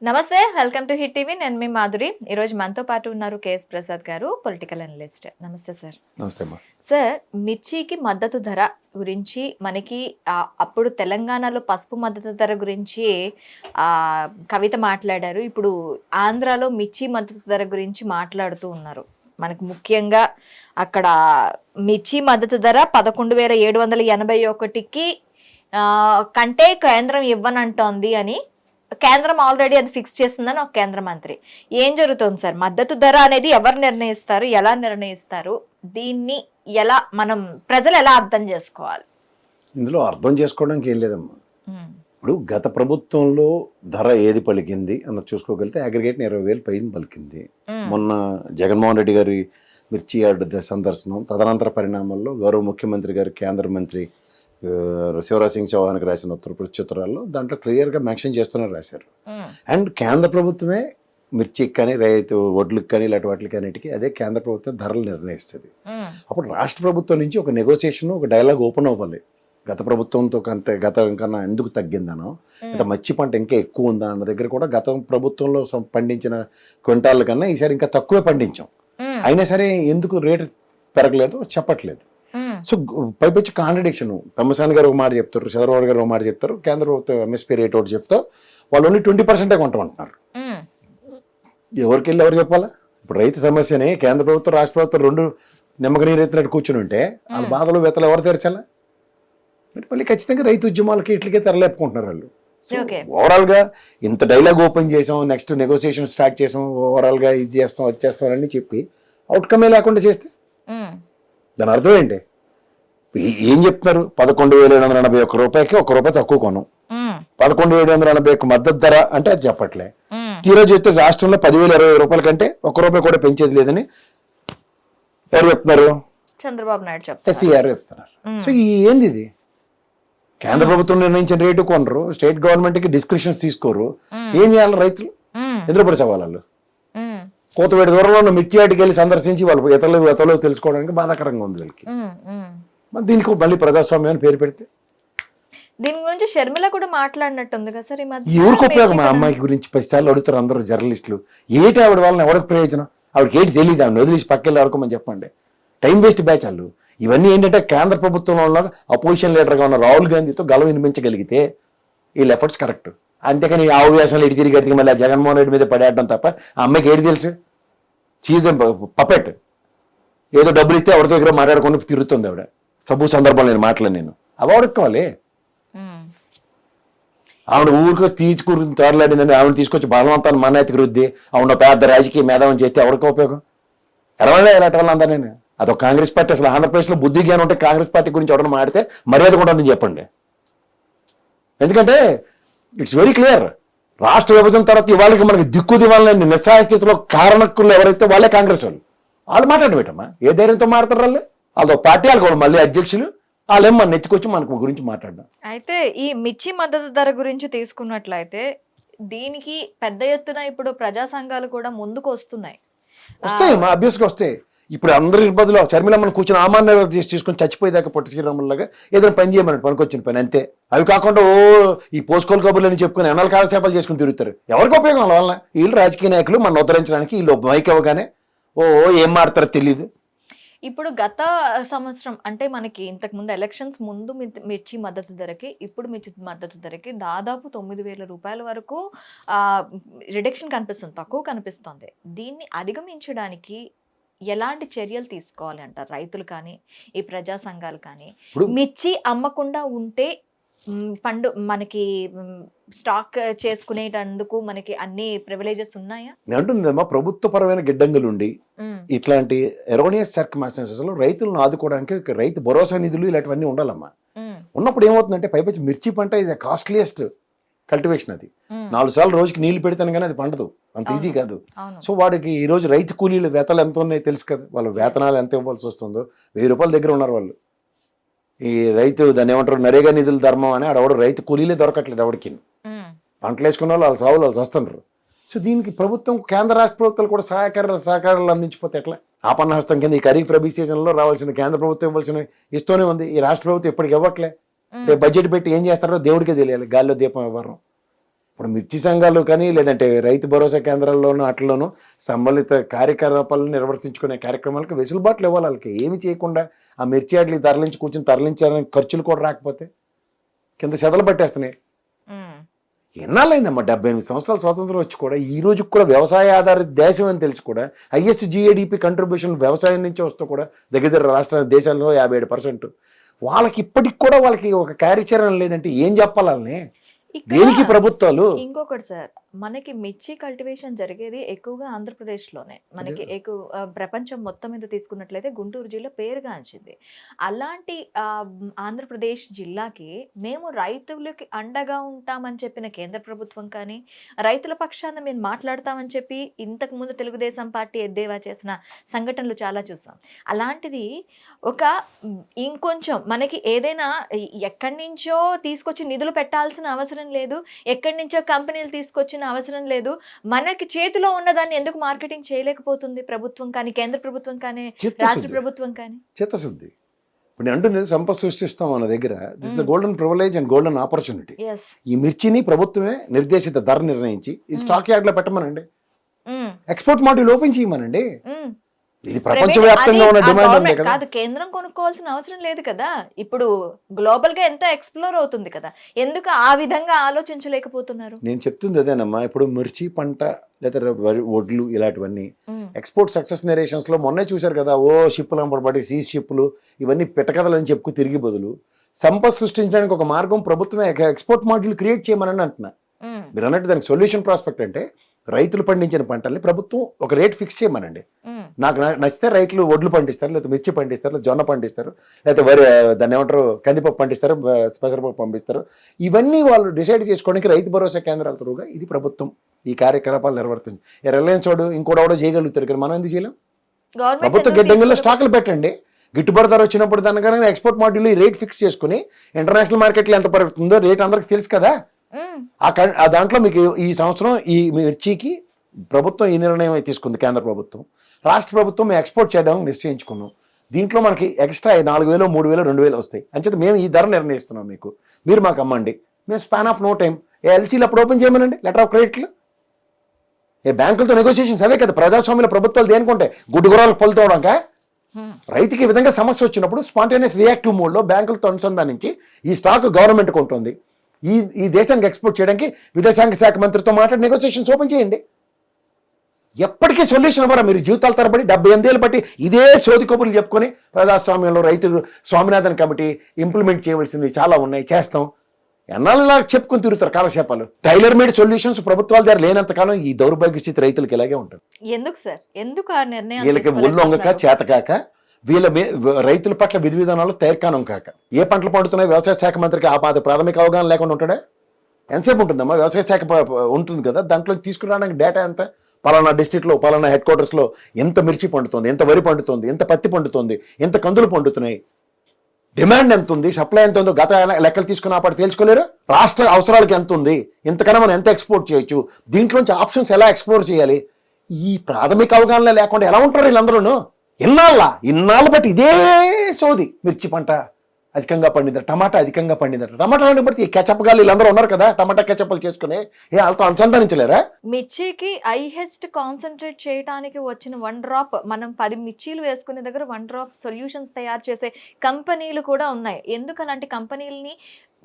నమస్తే, welcome to hit TV. నేను మీ మాధురి. ఈరోజు మనతో పాటు ఉన్నారు కేఎస్ ప్రసాద్ గారు, పొలిటికల్ అనలిస్ట్. నమస్తే సార్. నమస్తే అమ్మా. సార్, మిర్చికి మద్దతు ధర గురించి మనకి అప్పుడు తెలంగాణలో పసుపు మద్దతు ధర గురించి కవిత మాట్లాడారు. ఇప్పుడు ఆంధ్రాలో మిర్చి మద్దతు ధర గురించి మాట్లాడుతూ ఉన్నారు. మనకు ముఖ్యంగా అక్కడ మిర్చి మద్దతు ధర 11,781కి కంటే కేంద్రం ఇవ్వనంటోంది అని, కేంద్రం ఆల్రెడీ అది ఫిక్స్ చేసిందని ఒక కేంద్ర మంత్రి. ఏం జరుగుతుంది సార్? మద్దతు ధర అనేది ఎవరు నిర్ణయిస్తారు, ఎలా నిర్ణయిస్తారు? దీన్ని ఎలా ప్రజలు ఎలా అర్థం చేసుకోవాలి? ఇందులో అర్థం చేసుకోవడానికి ఏం లేదమ్మా. ఇప్పుడు గత ప్రభుత్వంలో ధర ఏది పలికింది అన్నది చూసుకోగలిగితే అగ్రిగేట్ 20,000 పైన పలికింది. మొన్న జగన్మోహన్ రెడ్డి గారి మిర్చి యార్డు సందర్శనం, తదనంతర పరిణామాల్లో గౌరవ ముఖ్యమంత్రి గారు కేంద్ర మంత్రి శివరాజ్ సింగ్ చౌహాన్కి రాసిన ఉత్తరాల్లో దాంట్లో క్లియర్గా మెన్షన్ చేస్తున్నారు, రాశారు. అండ్ కేంద్ర ప్రభుత్వమే మిర్చికి కానీ రైతు వడ్లకు కానీ ఇలాంటి వాటికి అన్నిటికీ అదే కేంద్ర ప్రభుత్వం ధరలు నిర్ణయిస్తుంది. అప్పుడు రాష్ట్ర ప్రభుత్వం నుంచి ఒక నెగోసియేషన్, ఒక డైలాగ్ ఓపెన్ అవ్వాలి. గత ప్రభుత్వంతో గతం కన్నా ఎందుకు తగ్గిందనో, ఇంత మచ్చి పంట ఇంకా ఎక్కువ ఉందా అన్న దగ్గర కూడా గత ప్రభుత్వంలో పండించిన క్వింటాల కన్నా ఈసారి ఇంకా తక్కువే పండించాం. అయినా సరే ఎందుకు రేటు పెరగలేదు చెప్పట్లేదు. So పైపచ్చి contradiction. పెమ్మసాని గారు ఒక మాట చెప్తారు, చంద్రబాబు గారు ఒక మాట చెప్తారు, కేంద్ర ప్రభుత్వం ఎంఎస్పీ రేట్ ఒకటి చెప్తా, వాళ్ళు ఓన్లీ 20% కొంటామంటున్నారు. ఎవరికి వెళ్ళి ఎవరు చెప్పాలా? ఇప్పుడు రైతు సమస్యని కేంద్ర ప్రభుత్వం రాష్ట్ర ప్రభుత్వం రెండు నిమ్మక నీరు ఎత్తినట్టు కూర్చుని ఉంటే వాళ్ళ బాధలు వెతలు ఎవరు తెరచాలా? మళ్ళీ ఖచ్చితంగా రైతు ఉద్యమాలకి ఇట్లకే తెరలేపుకుంటున్నారు వాళ్ళు. ఓవరాల్ గా ఇంత డైలాగ్ ఓపెన్ చేసాం, నెక్స్ట్ నెగోసియేషన్ స్టార్ట్ చేసాం, ఓవరాల్ గా ఇది చేస్తాం అది చేస్తాం అని చెప్పి అవుట్కమే లేకుండా చేస్తే దాని అర్థం ఏంటి? ఏం చెప్తున్నారు? 11,781 రూపాయకి ₹1 తక్కువ కొనం, 11,780 మద్దతు ధర అంటే అది చెప్పట్లే. తీరా చెప్తే రాష్ట్రంలో 10,020 రూపాయల కంటే ₹1 కూడా పెంచేది లేదని ఎవరు చెప్తున్నారు? చంద్రబాబు నాయుడు చెప్తారు, ఎస్సీఆర్ చెప్తున్నారు. సో ఏంది ఇది? కేంద్ర ప్రభుత్వం నిర్ణయించిన రేటు కొనరు, స్టేట్ గవర్నమెంట్ కి డిస్క్రిప్షన్స్ తీసుకోరు. ఏం చేయాలి రైతులు? ఎదురుపడి సవాళ్ళు. కోతవేడి దూరంలో ఉన్న మిర్చి వాటికి వెళ్ళి సందర్శించి వాళ్ళు ఎతలో తెలుసుకోవడానికి బాధాకరంగా ఉంది వీళ్ళకి. దీనికి మళ్ళీ ప్రజాస్వామ్యాన్ని పేరు పెడితే దీని గురించి షర్మిల కూడా మాట్లాడినట్టుంది కదా సార్. ఎవరికి ఉపయోగం? మా అమ్మాయి గురించి 10 సార్లు అడుగుతారు అందరూ జర్నలిస్టులు. ఏటి ఆవిడ వాళ్ళని ఎవరికి ప్రయోజనం? ఆవిడకి ఏంటి తెలియదు, ఆవిడ వదిలేసి పక్కకి ఆడుకోమని చెప్పండి. టైం వేస్ట్ బ్యాచ్ వాళ్ళు. ఇవన్నీ ఏంటంటే కేంద్ర ప్రభుత్వంలో ఉన్న అపోజిషన్ లీడర్గా ఉన్న రాహుల్ గాంధీతో గలం వినిపించగలిగితే వీళ్ళ ఎఫర్ట్స్ కరెక్ట్. అంతేకాని ఆ వ్యాసంలో ఇటు తిరిగి మళ్ళీ జగన్మోహన్ రెడ్డి మీద పడేయడం తప్ప ఆ అమ్మాయికి ఏది తెలుసు? Cheese puppet. ఏదో డబ్బులు ఇస్తే ఎవరి దగ్గర మాట్లాడుకొని తిరుగుతుంది ఆవిడ. సబ్బు సందర్భంలో నేను మాట్లాడి నేను అవి అడుక్కోవాలి. ఆవిడ ఊరికి తీసుకుని తోరలాడిందని ఆవిడ తీసుకొచ్చి బలవంతాన్ని మన్నైతికి రుద్ది ఆవిడ పెద్ద రాజకీయ మేధావం చేస్తే ఎవరికి ఉపయోగం? ఎరవలే ఎలాంటి నేను అదొక కాంగ్రెస్ పార్టీ. అసలు ఆంధ్రప్రదేశ్లో బుద్ధి జ్ఞానం ఉంటే కాంగ్రెస్ పార్టీ గురించి ఎవరైనా మాడితే మర్యాద కూడా ఉందని చెప్పండి. ఎందుకంటే ఇట్స్ వెరీ క్లియర్. రాష్ట్ర విభజన తర్వాత ఇవాళకి మనకి దిక్కు దివాలని నిస్సహాయ స్థితిలో కారణకులు ఎవరైతే వాళ్ళే కాంగ్రెస్ వాళ్ళు మాట్లాడబెట్టమ్మా. ఏ ధైర్యంతో మాట్లాడతారు వాళ్ళు? వాళ్ళతో పార్టీ వాళ్ళు మళ్ళీ అధ్యక్షులు వాళ్ళేం మన నెత్తికొచ్చి మనకు గురించి మాట్లాడడం. అయితే ఈ మిర్చి మద్దతు ధర గురించి తీసుకున్నట్లయితే దీనికి పెద్ద ఎత్తున ఇప్పుడు ప్రజా సంఘాలు కూడా ముందుకు వస్తాయి. మా అభ్యస్గా వస్తాయి. ఇప్పుడు అందరి బదులు షర్మిలమ్మని కూర్చొని ఆమాన్య తీసుకొని చచ్చిపోయేదాకా పొట్టి శ్రీరాములాగా ఏదైనా పని చేయమని పనికొచ్చిన పని అంతే. అవి కాకుండా ఈ పోస్కోల్ కబుర్లు అని చెప్పుకుని ఎన్నాళ్ళ కాలసేపలు చేసుకుని తిరుగుతారు. ఎవరికి ఉపయోగం వల్ల? వీళ్ళు రాజకీయ నాయకులు మన ఉద్ధరించడానికి వీళ్ళు మైక్ ఇవ్వగానే ఏం మాడతారో తెలియదు. ఇప్పుడు గత సంవత్సరం అంటే మనకి ఇంతకు ముందు ఎలక్షన్స్ ముందు మిర్చి మద్దతు ధరకి ఇప్పుడు మిర్చి మద్దతు ధరకి దాదాపు 9,000 రూపాయల వరకు రిడక్షన్ కనిపిస్తుంది, తక్కువ కనిపిస్తుంది. దీన్ని అధిగమించడానికి ఎలాంటి చర్యలు తీసుకోవాలి అంటారు రైతులు కానీ ఈ ప్రజా సంఘాలు కానీ? మిర్చి అమ్మకుండా ఉంటే మనకి స్టాక్ చేసుకునేటందుకు మనకి అన్ని ప్రివిలేజెస్ ఉన్నాయా? అంటుందమ్మా, ప్రభుత్వపరమైన గిడ్డంగులుండి ఇట్లాంటి ఎరోనియస్ సర్కమ్స్టాన్సెస్ లో రైతులను ఆదుకోవడానికి రైతు భరోసా నిధులు ఇలాంటివన్నీ ఉండాలమ్మా. ఉన్నప్పుడు ఏమవుతుందంటే పైపచ్చి మిర్చి పంట ఇస్ కాస్ట్లీయెస్ట్ కల్టివేషన్. అది 4 సార్లు రోజుకి నీళ్లు పెడతాను కానీ అది పండదు, అంత ఈజీ కాదు. సో వాడికి ఈ రోజు రైతు కూలీల వేతనాలు ఎంత ఉన్నాయో తెలుసు కదా, వాళ్ళ వేతనాలు ఎంత ఇవ్వాల్సి వస్తుందో. 1,000 రూపాయల దగ్గర ఉన్నారు వాళ్ళు. ఈ రైతు దాన్ని ఏమంటారు, నరేగా నిధుల ధర్మం అని ఆడవాడు రైతు కూలీలే దొరకట్లేదు ఎవరికి. పంటలు వేసుకున్న వాళ్ళు సాగులు వాళ్ళు వస్తున్నారు. సో దీనికి ప్రభుత్వం కేంద్ర రాష్ట్ర ప్రభుత్వాలు కూడా సహకారాలు అందించిపోతే ఎట్లా? ఆపన్నహస్తం కింద ఈ ఖరీఫ్ రబీ సీజన్లో రావాల్సిన కేంద్ర ప్రభుత్వం ఇవ్వాల్సిన ఇస్తూనే ఉంది. ఈ రాష్ట్ర ప్రభుత్వం ఇప్పటికి ఇవ్వట్లే. బడ్జెట్ పెట్టి ఏం చేస్తారో దేవుడికే తెలియాలి. గాల్లో దీపం ఇవ్వరు. ఇప్పుడు మిర్చి సంఘాలు కానీ లేదంటే రైతు భరోసా కేంద్రాల్లోనూ అట్లలోనూ సంబంధిత కార్యకలాపాలను నిర్వర్తించుకునే కార్యక్రమాలకు వెసులుబాట్లు ఇవ్వాలి. వాళ్ళకి ఏమి చేయకుండా ఆ మిర్చి ఆటలకి తరలించి కూర్చొని తరలించాలని ఖర్చులు కూడా రాకపోతే కింద సెదలు పట్టేస్తున్నాయి. ఎన్నాళ్ళైందమ్మా 78 సంవత్సరాల స్వాతంత్రం వచ్చి కూడా ఈ రోజుకి కూడా వ్యవసాయ ఆధారిత దేశం అని తెలిసి కూడా హైయెస్ట్ GADP కంట్రిబ్యూషన్ వ్యవసాయం నుంచి వస్తూ కూడా దగ్గర రాష్ట్ర దేశాల్లో 57%. వాళ్ళకి ఇప్పటికి కూడా వాళ్ళకి ఒక కార్యాచరణ లేదంటే ఏం చెప్పాలని దేనికి ప్రభుత్వాలు? ఇంకొకటి సార్, మనకి మిర్చి కల్టివేషన్ జరిగేది ఎక్కువగా ఆంధ్రప్రదేశ్లోనే. మనకి ప్రపంచం మొత్తం మీద తీసుకున్నట్లయితే గుంటూరు జిల్లా పేరుగాంచింది. అలాంటి ఆంధ్రప్రదేశ్ జిల్లాకి మేము రైతులకి అండగా ఉంటామని చెప్పిన కేంద్ర ప్రభుత్వం కానీ, రైతుల పక్షాన మేము మాట్లాడతామని చెప్పి ఇంతకు ముందు తెలుగుదేశం పార్టీ ఎద్దేవా చేసిన సంఘటనలు చాలా చూసాం. అలాంటిది ఇంకొంచెం మనకి ఏదైనా ఎక్కడి నుంచో తీసుకొచ్చి నిధులు పెట్టాల్సిన అవసరం లేదు, ఎక్కడి నుంచో కంపెనీలు తీసుకొచ్చిన అవసరం లేదు. మనకి చేతిలో ఉన్నదాన్ని ఎందుకు మార్కెటింగ్ చేయలేకపోతుంది ప్రభుత్వం కానీ, కేంద్ర ప్రభుత్వం కానీ, రాష్ట్ర ప్రభుత్వం కానీ? చిత్తశుద్ధి. ఇప్పుడు నేను అంటుంది సంపద సృష్టిస్తాం మన దగ్గర. This the golden privilege and golden opportunity. ఈ మిర్చిని ప్రభుత్వమే నిర్దేశిత ధర నిర్ణయించి ఈ స్టాక్ యార్డ్ లో పెట్టమనండి, ఎక్స్పోర్ట్ మాడ్యూల్ ఓపెన్ చేయమనండి. ఇది ప్రపంచవ్యాప్తంగా ఉన్న డిమాండ్ ఉంది కదా. కాదు, కేంద్రం కొనుక్కోవాల్సిన అవసరం లేదు కదా. ఇప్పుడు గ్లోబల్ గా ఎంత ఎక్స్ప్లోర్ అవుతుంది కదా, ఎందుకు ఆ విధంగా ఆలోచించలేకపోతున్నారు? నేను చెప్తుంది అదేనమ్మా. ఇప్పుడు మిర్చి పంట లేదా వడ్లు ఇలాంటివన్నీ ఎక్స్పోర్ట్ సక్సెస్ నెరేషన్స్ లో మొన్నే చూశారు కదా. షిప్పులు అంపబడి సీజ్ షిప్పులు ఇవన్నీ పెట్టకథలని చెప్పుకు తిరిగి బదులు సంపద సృష్టించడానికి ఒక మార్గం ప్రభుత్వమే ఎక్స్పోర్ట్ మాడ్యూల్ క్రియేట్ చేయమని అంటున్నా. మీరు అన్నట్టు దానికి సొల్యూషన్ ప్రాస్పెక్ట్ అంటే రైతులు పండించిన పంటల్ని ప్రభుత్వం ఒక రేట్ ఫిక్స్ చేయమనండి. నాకు నచ్చితే రైతులు వడ్లు పండిస్తారు, లేకపోతే మిర్చి పండిస్తారు, లేదా జొన్న పండిస్తారు, లేకపోతే వరి దాన్ని ఏమంటారు కందిపప్పు పండిస్తారు, పెసరపప్పు పంపిస్తారు. ఇవన్నీ వాళ్ళు డిసైడ్ చేసుకోవడానికి రైతు భరోసా కేంద్రాల త్రూగా ఇది ప్రభుత్వం ఈ కార్యకలాపాలు నిర్వర్తించి రిలయన్స్ వాడు ఇంకోటి చేయగలుగుతారు కానీ మనం ఎందుకు చేయలేం? ప్రభుత్వ గిడ్డంగుల్లో స్టాకులు పెట్టండి, గిట్టుబాటు ధర వచ్చినప్పుడు దానికన్నా ఎక్స్పోర్ట్ మాడ్యూల్ రేట్ ఫిక్స్ చేసుకుని ఇంటర్నేషనల్ మార్కెట్లో ఎంత పడుతుందో రేట్ అందరికి తెలుసు కదా. ఆ దాంట్లో మీకు ఈ సంవత్సరం ఈ మిర్చికి ప్రభుత్వం ఈ నిర్ణయం తీసుకుంది, కేంద్ర ప్రభుత్వం. రాష్ట్ర ప్రభుత్వం మేము ఎక్స్పోర్ట్ చేయడానికి నిశ్చయించుకున్నాం. దీంట్లో మనకి ఎక్స్ట్రా 4,000, 3,000, 2,000 వస్తాయి. అంచేత మేము ఈ ధర నిర్ణయిస్తున్నాం, మీరు మాకు అమ్మండి. మేము స్పాన్ ఆఫ్ నో టైం ఎల్సీలు అప్పుడు ఓపెన్ చేయమనండి, లెటర్ ఆఫ్ క్రెడిట్లు. బ్యాంకులతో నెగోషియేషన్స్ అవే కదా. ప్రజాస్వామ్యంలో ప్రభుత్వాలు దేనికుంటాయి? గుడ్డుగురాలకు పలుతోవడాక. రైతుకి ఈ విధంగా సమస్య వచ్చినప్పుడు స్పాంటేనియస్ రియాక్టివ్ మోడ్లో బ్యాంకులతో అనుసంధానించి ఈ స్టాక్ గవర్నమెంట్ కొంటుంది. ఈ దేశానికి ఎక్స్పోర్ట్ చేయడానికి విదేశాంగ శాఖ మంత్రితో మాట్లాడి నెగోషియేషన్స్ ఓపెన్ చేయండి. ఎప్పటికీ సొల్యూషన్ అవ్వరా మీరు? జీవితాల తరబడి 78 ఏళ్ళు బట్టి ఇదే సోది కబుర్లు చెప్పుకొని ప్రజాస్వామ్యంలో రైతు స్వామినాథన్ కమిటీ ఇంప్లిమెంట్ చేయవలసినవి చాలా ఉన్నాయి, చేస్తాం. ఎన్నాళ్ళలా చెప్పుకుని తిరుగుతారు కాలక్షేపాలు. టైలర్ మేడ్ సొల్యూషన్స్ ప్రభుత్వాల దగ్గర లేనంతకాలం ఈ దౌర్భాగ్య స్థితి రైతులకు ఇలాగే ఉంటుంది. ఎందుకు సార్, ఎందుకు ఆ నిర్ణయం? వీళ్ళకి ఒళ్ళొంగక చేతకాక, వీళ్ళ రైతుల పట్ల విధి విధానాలు తేర్కానం కాక, ఏ పంటలు పండుతున్నాయి వ్యవసాయ శాఖ మంత్రికి ప్రాథమిక అవగాహన లేకుండా ఉంటాడా? ఎంతసేపు ఉంటుందమ్మా? వ్యవసాయ శాఖ ఉంటుంది కదా, దాంట్లో తీసుకురావడానికి డేటా ఎంత? పలానా డిస్ట్రిక్ట్లో పలానా హెడ్ క్వార్టర్స్లో ఎంత మిర్చి పండుతుంది, ఎంత వరి పండుతుంది, ఎంత పత్తి పండుతుంది, ఎంత కందులు పండుతున్నాయి, డిమాండ్ ఎంత ఉంది, సప్లై ఎంత ఉందో గత లెక్కలు తీసుకున్న అప్పుడు తేల్చుకోలేరు. రాష్ట్ర అవసరాలకి ఎంత ఉంది, ఇంతకన్నా మనం ఎంత ఎక్స్పోర్ట్ చేయొచ్చు, దీంట్లోంచి ఆప్షన్స్ ఎలా ఎక్స్ప్లోర్ చేయాలి, ఈ ప్రాథమిక అవగాహన లేకుండా ఎలా ఉంటారు వీళ్ళందరూ? ఇన్నాళ్ళు బట్టి ఇదే సోది. మిర్చి పంట అధికంగా పండిందట, టమాటా అధికంగా పండిందట. టమాటాలను బట్టి కెచప్ గాళ్ళు వీళ్ళందరూ ఉన్నారు కదా, టమాటా కెచప్లు చేసుకుని వాళ్ళతో అనుసంధానించలేరా? మిర్చికి హైయెస్ట్ కాన్సన్ట్రేట్ చేయడానికి వచ్చిన 1 డ్రాప్, మనం 10 మిర్చీలు వేసుకునే దగ్గర 1 డ్రాప్ సొల్యూషన్స్ తయారు చేసే కంపెనీలు కూడా ఉన్నాయి. ఎందుకు అలాంటి కంపెనీలని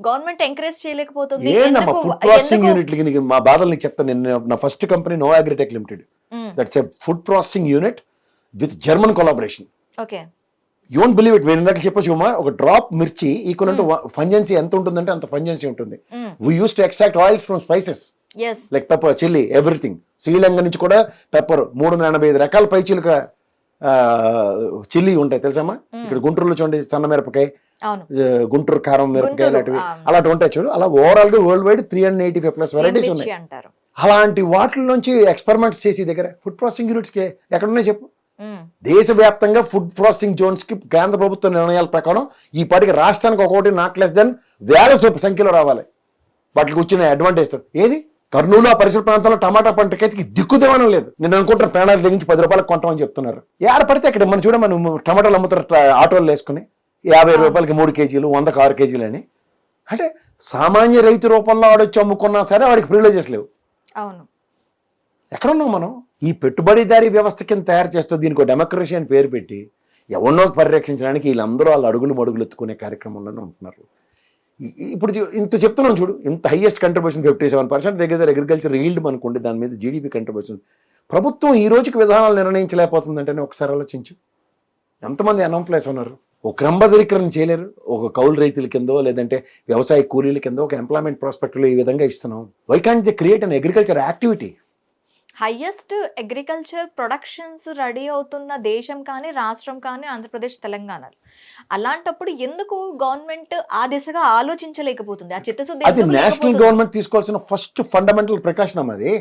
గవర్నమెంట్ ఎంకరేజ్ చేయలేకపోతుంది? ఫుడ్ ప్రాసెసింగ్ యూనిట్ మా బాధలు నీకు చెప్తాను. నేను నా first company no agritech limited, that's a food processing unit with German collaboration. Okay, you won't believe it. నేను ఇందాక చెప్పొచ్చు, ఒక డ్రాప్ మిర్చి ఈక్వల్ టు ఫంజెన్సీ ఎంత ఉంటుందంటే అంత ఫంజెన్సీ ఉంటుంది. We use to extract oils from spices like pepper, chilli, everything. Sri Lanka నుంచి కూడా పెప్పర్ 385 రకాల పైచీలుక చిల్లీ ఉంటాయి తెలుసమ్మా. ఇక్కడ గుంటూరులో చూడండి సన్న మిరపకాయ, గుంటూరు కారం మిరపకాయ ఇలాంటివి అలాంటి ఉంటాయి చూడు. అలా ఓవరాల్ గా వరల్డ్ వైడ్ 385+ వెరైటీస్ ఉన్నాయి. అలాంటి వాటి నుంచి ఎక్స్పెరిమెంట్స్ చేసి దగ్గర ఫుడ్ ప్రాసెసింగ్ యూనిట్స్ కి ఎక్కడున్నాయి చెప్పు? దేశవ్యాప్తంగా ఫుడ్ ప్రాసెసింగ్ జోన్స్ కి కేంద్ర ప్రభుత్వ నిర్ణయాల ప్రకారం ఈ పాటికి రాష్ట్రానికి ఒకటి నాట్ లెస్ దెన్ 1000 సంఖ్యలో రావాలి. వాటికి వచ్చిన అడ్వాంటేజ్ ఏది? కర్నూలు ఆ పరిసర ప్రాంతంలో టమాటా పంటకైతే దిక్కుదేవనం లేదు. నేను అనుకుంటున్న ప్రాణాలు తెగించి 10 రూపాయలకు కొంటామని చెప్తున్నారు. ఏడ పడితే అక్కడ మనం చూడ మనం టమాటాలు అమ్ముతారు ఆటోలు వేసుకుని 50 రూపాయలకి 3 కేజీలు, 100కి 6 కేజీలు అని. అంటే సామాన్య రైతు రూపంలో ఆడొచ్చి అమ్ముకున్నా సరే వాడికి ప్రివిలేజెస్ లేవు. అవును. ఎక్కడున్నాం మనం? ఈ పెట్టుబడిదారీ వ్యవస్థ కింద తయారు చేస్తూ దీనికి ఒక డెమోక్రసీ అని పేరు పెట్టి ఎవరినో పరిరక్షించడానికి వీళ్ళందరూ వాళ్ళ అడుగులు ఎత్తుకునే కార్యక్రమంలోనే ఉంటున్నారు. ఇప్పుడు ఇంత చెప్తున్నాం చూడు, ఇంత హైయెస్ట్ కంట్రిబ్యూషన్ 57% దగ్గర అగ్రికల్చర్ ఈల్డ్ మనకు ఉండే దాని మీద జీడీపీ కంట్రిబ్యూషన్. ప్రభుత్వం ఈ రోజుకి విధానాలు నిర్ణయించలేకపోతుందంటేనే ఒకసారి ఆలోచించు. ఎంతమంది అన్ఎంప్లాయ్స్ ఉన్నారు? ఒక క్రమబద్ధీకరణ చేయలేరు. ఒక కౌలు రైతుల కిందో లేదంటే వ్యవసాయ కూలీల కిందో ఒక ఎంప్లాయ్మెంట్ ప్రాస్పెక్ట్లో ఈ విధంగా ఇస్తున్నాం. Why can't they create an agriculture activity? Highest agriculture productions ready అవుతున్న దేశం కానీ రాష్ట్రం కానీ ఆంధ్రప్రదేశ్, తెలంగాణలో. అలాంటప్పుడు ఎందుకు గవర్నమెంట్ ఆ దిశగా ఆలోచించలేకపోతుంది? ఆ చిత్తశుద్ధి అది నేషనల్ గవర్నమెంట్ తీసుకోవాల్సిన ఫస్ట్ ఫండమెంటల్ ప్రికాషన్ అమ్మది.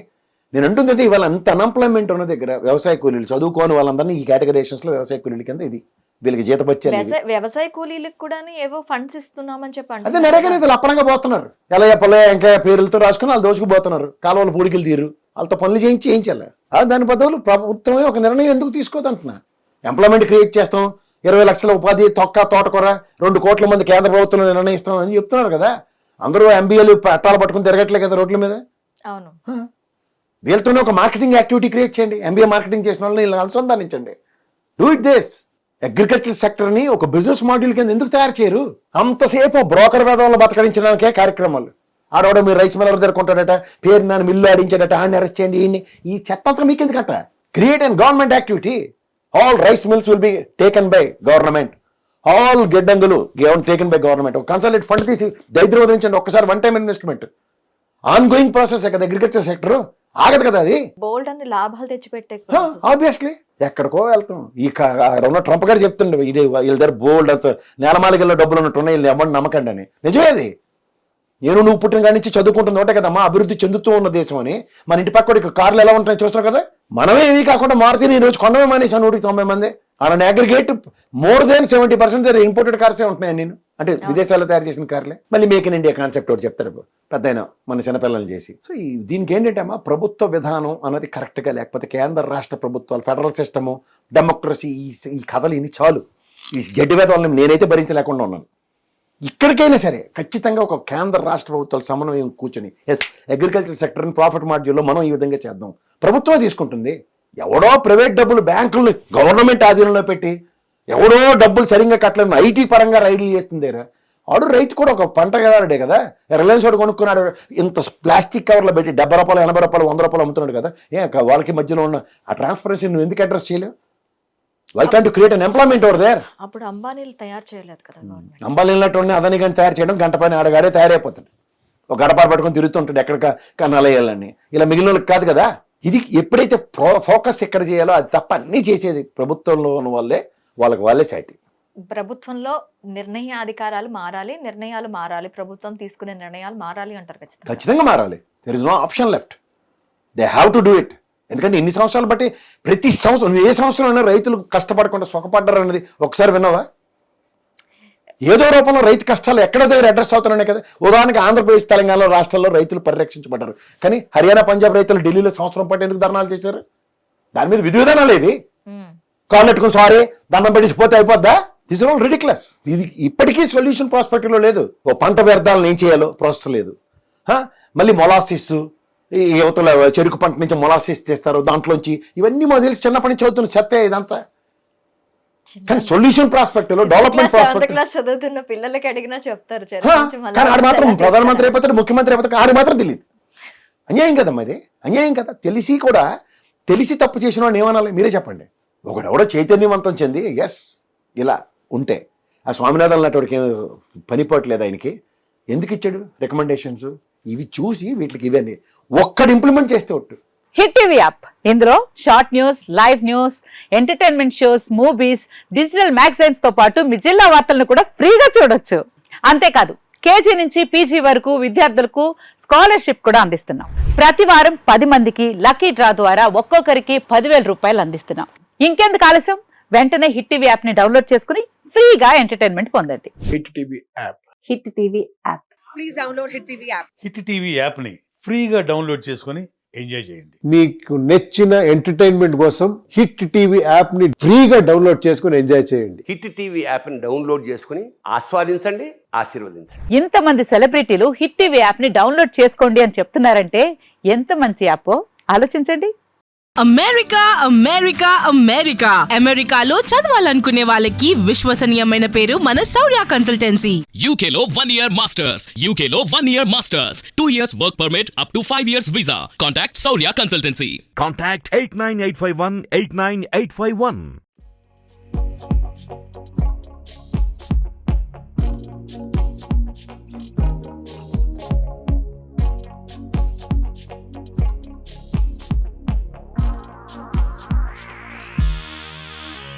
నేను అంటుంది ఇవాళ అంత అన్ఎంప్లాయ్మెంట్ ఉన్న దగ్గర వ్యవసాయ కూలీలు చదువుకోని వాళ్ళందరినీ ఈ కేటగరైజేషన్స్ లో వ్యవసాయ కూలీల కింద ఇది వీళ్ళకి జీతపచ్చారు. వ్యవసాయ కూలీలకు కూడా ఏవో ఫండ్స్ ఇస్తున్నామని చెప్పండి. అదే నరేగా రైతులు అప్పనంగా పోతున్నారు. ఎలా పొలయ ఇంకా పేర్లతో రాసుకుని వాళ్ళు దోచుకుపోతున్నారు. కాలువలు పూడికలు తీరు వాళ్ళతో పనులు చేయించాలి. దాని బదులు ప్రభుత్వమే ఒక నిర్ణయం ఎందుకు తీసుకోదంటున్నా? ఎంప్లాయ్మెంట్ క్రియేట్ చేస్తాం, 20 లక్షల ఉపాధి, తోటకూర, 2 కోట్ల మంది కేంద్ర ప్రభుత్వం నిర్ణయిస్తాం అని చెప్తున్నారు కదా. అందరూ ఎంబీఏలు పట్టాలు పట్టుకుని తిరగట్లే కదా రోడ్ల మీద. అవును. వీళ్ళతోనే ఒక మార్కెటింగ్ యాక్టివిటీ క్రియేట్ చేయండి. ఎంబీఏ మార్కెటింగ్ చేసిన వాళ్ళని ఇలా అనుసంధానించండి. Do it this. అగ్రికల్చర్ సెక్టర్ని ఒక బిజినెస్ మాడ్యూల్ కింద ఎందుకు తయారు చేయరు? అంతసేపు బ్రోకర్ వేదంలో బతకరించడానికే కార్యక్రమాలు. ఆడవాడు మీరు రైస్ మిల్లర్ దగ్గరకుంటాడట, పేరు నన్ను మిల్లు ఆడించాడట, ఆడిని అరెస్ట్ చేయండి, ఈ చెత్తంతా మీకు ఎందుకట? Create and government activity. All rice mills will be taken by government. All గిడ్డంగులు టేకెన్ బై గవర్నమెంట్. ఒక కన్సల్టేట్ ఫండ్ తీసి దరిద్రం వదిలించండి ఒక్కసారి, one time investment. Ongoing process కదా అగ్రికల్చర్ సెక్టర్, ఆగదు కదా అది. బోల్డ్ అని లాభాలు తెచ్చిపెట్టే ఆబ్వియస్లీ ఎక్కడికో వెళ్తాం. అక్కడ ఉన్న ట్రంప్ గారు చెప్తుండే ఇది వీళ్ళ దగ్గర బోల్డ్ అంత నేలమాలికల్లో డబ్బులు ఉన్నట్టున్నాయి, వీళ్ళు ఎవరిని నమ్మకండి అని. నిజమే అది. నువ్వు పుట్టిన కాడి నుంచి చదువుకుంటుంది ఒకటే కదమ్మా అభివృద్ధి చెందుతూ ఉన్న దేశం అని. మన ఇంటి పక్క కార్లు ఎలా ఉంటాయో చూస్తున్నావు కదా. మనమే ఏవి కాకుండా మారుతి ఈ రోజు కొండమే మానేసాను 190 మంది. అలా అగ్రిగేట్ మోర్ దెన్ 70% ఇంపోర్టెడ్ కార్సే ఉంటున్నాయి. నేను అంటే విదేశాల్లో తయారు చేసిన కార్లే. మళ్ళీ మేక్ ఇన్ ఇండియా కాన్సెప్ట్ ఒకటి చెప్తాడు పెద్ద అయినా మన చిన్నపిల్లలు చేసి. సో దీనికి ఏంటంటే అమ్మా ప్రభుత్వ విధానం అన్నది కరెక్ట్గా లేకపోతే కేంద్ర రాష్ట్ర ప్రభుత్వాలు ఫెడరల్ సిస్టము డెమోక్రసీ ఈ కథలు ఇన్ని చాలు. ఈ జడ్డి వేదాలను నేనైతే భరించలేకుండా ఉన్నాను. ఇక్కడికైనా సరే ఖచ్చితంగా ఒక కేంద్ర రాష్ట్ర ప్రభుత్వాల సమన్వయం కూర్చొని అగ్రికల్చర్ సెక్టర్ని ప్రాఫిట్ మాడ్యూల్లో మనం ఈ విధంగా చేద్దాం. ప్రభుత్వం తీసుకుంటుంది. ఎవడో ప్రైవేట్ డబ్బులు బ్యాంకులను గవర్నమెంట్ ఆధీనంలో పెట్టి ఎవడో డబ్బులు సరిగ్గా కట్టలేదు ఐటీ పరంగా రైడ్లు చేస్తుంది. ఆడు రైతు కూడా ఒక పంటగాడే కదా. రిలయన్స్ వాడు కొనుక్కున్నాడు, ఇంత ప్లాస్టిక్ కవర్లో పెట్టి 70 రూపాయలు 80 రూపాయలు 100 రూపాయలు అమ్ముతున్నాడు కదా. వాళ్ళకి మధ్యలో ఉన్న ఆ ట్రాన్స్పరెన్సీ నువ్వు ఎందుకు అడ్రస్ చేయలేవు? Why can't create an employment over there? అప్పుడు అంబానీలు తయారు చేయలేదు కదా గవర్నమెంట్. అంబానీలటువంటి అదని కానీ తయారు చేయడం గంట పైన ఆడగాడే తయారైపోతుంది. ఒక గడపారు పట్టుకొని తిరుగుతుంటాడు ఎక్కడిక కన్నాలయ్యాలని. ఇలా మిగిలిన వాళ్ళకి కాదు కదా. ఇది ఎప్పుడైతే ఫోకస్ ఎక్కడ చేయాలో అది తప్ప అన్నీ చేసేది ప్రభుత్వంలో ఉన్న వాళ్ళే సాటి. ప్రభుత్వంలో నిర్ణయాధికారాలు మారాలి, నిర్ణయాలు మారాలి, ప్రభుత్వం తీసుకునే నిర్ణయాలు మారాలి అంటారు. ఖచ్చితంగా మారాలి. There is no option left. They have to do it. ఎందుకంటే ఇన్ని సంవత్సరాలు బట్టి ప్రతి సంవత్సరం నువ్వు ఏ సంవత్సరం అయినా రైతులు కష్టపడకుండా సుఖపడ్డారు అనేది ఒకసారి విన్నావా? ఏదో రూపంలో రైతు కష్టాలు ఎక్కడో దగ్గర అడ్రస్ అవుతున్నాయి కదా. ఉదాహరణకి ఆంధ్రప్రదేశ్ తెలంగాణ రాష్ట్రాల్లో రైతులు పరిరక్షించబడ్డారు. కానీ హర్యానా పంజాబ్ రైతులు ఢిల్లీలో సంవత్సరం పాటు ఎందుకు ధర్నాలు చేశారు? దాని మీద విధి విధానాలు ఏవి? కాళ్ళు పెట్టుకుని సారీ దండం పెట్టిపోతే అయిపోద్దా? This is all ridiculous. ఇది ఇప్పటికీ సొల్యూషన్ ప్రాస్పెక్టివ్లో లేదు. ఓ పంట వ్యర్థాలను ఏం చేయాలో ప్రాసెస్ లేదు. మళ్ళీ మొలాసిస్, ఈ యువతల చెరుకు పంట నుంచి మొలాసిస్ చేస్తారు, దాంట్లోంచి ఇవన్నీ మాకు తెలిసి చిన్నప్పటి నుంచి చదువుతున్న చెత్తే ఇదంతా. కానీ సొల్యూషన్ ప్రాస్పెక్టివ్ లో డెవలప్మెంట్ ప్రాస్పెక్టివ్ చదువుతున్న పిల్లలకి అడిగినా చెప్తారు. కానీ ఆడు మాత్రం ప్రధానమంత్రి అయిపోతాడు, ముఖ్యమంత్రి అయిపోతాడు, ఆడు మాత్రం తెలియదు. అన్యాయం కదమ్మా ఇది, అన్యాయం కదా. తెలిసి తప్పు చేసిన వాడిని ఏమనాలి మీరే చెప్పండి. ఒకడెవడో చైతన్యవంతం చెంది ఎస్ ఇలా ఉంటే ఆ స్వామినాథన్ లాంటి పనిపోవట్లేదు ఆయనకి, ఎందుకు ఇచ్చాడు రికమెండేషన్స్? ఇవి చూసి వీటికి ఇవన్నీ ఒక్కడు ఇంప్లిమెంట్ చేస్తే ఒట్టు. హిట్ టీవీ యాప్, ఇందులో short news, live news, entertainment shows, movies, digital magazines తో పాటు మీ జిల్లా వార్తలను కూడా ఫ్రీగా చూడొచ్చు. అంతేకాదు కేజీ నుంచి పీజీ వరకు విద్యార్థులకు స్కాలర్షిప్ కూడా అందిస్తున్నాం. ప్రతి వారం 10 మందికి లక్కీ డ్రా ద్వారా ఒక్కొక్కరికి 10,000 రూపాయలు అందిస్తున్నాం. ఇంకెందుకు ఆలస్యం, వెంటనే హిట్ టీవీ యాప్ ని డౌన్లోడ్ చేసుకుని ఫ్రీగా ఎంటర్టైన్మెంట్ పొందండి. Hit TV app. Hit TV app. Please download hit TV app. Hit TV యాప్ని ఫ్రీగా డౌన్లోడ్ చేసుకొని ఎంజాయ్ చేయండి. మీకు నచ్చిన ఎంటర్టైన్మెంట్ కోసం హిట్ టీవీ యాప్ ని ఫ్రీగా డౌన్లోడ్ చేసుకుని ఎంజాయ్ చేయండి. హిట్ టీవీ యాప్ని డౌన్లోడ్ చేసుకుని ఆస్వాదించండి, ఆశీర్వదించండి. ఇంతమంది సెలబ్రిటీలు హిట్ టీవీ యాప్ ని డౌన్లోడ్ చేసుకోండి అని చెప్తున్నారంటే ఎంత మంచి యాప్ ఆలోచించండి. అమెరికా అమెరికా అమెరికా అమెరికాలో చదవాలనుకునే వాళ్ళకి విశ్వసనీయమైన పేరు మన శౌర్య కన్సల్టెన్సీ. UK లో 1 year masters. UK లో 1 year masters. 2 years work permit up to 5 years visa. Contact Saurya Consultancy. Contact 89851 89851.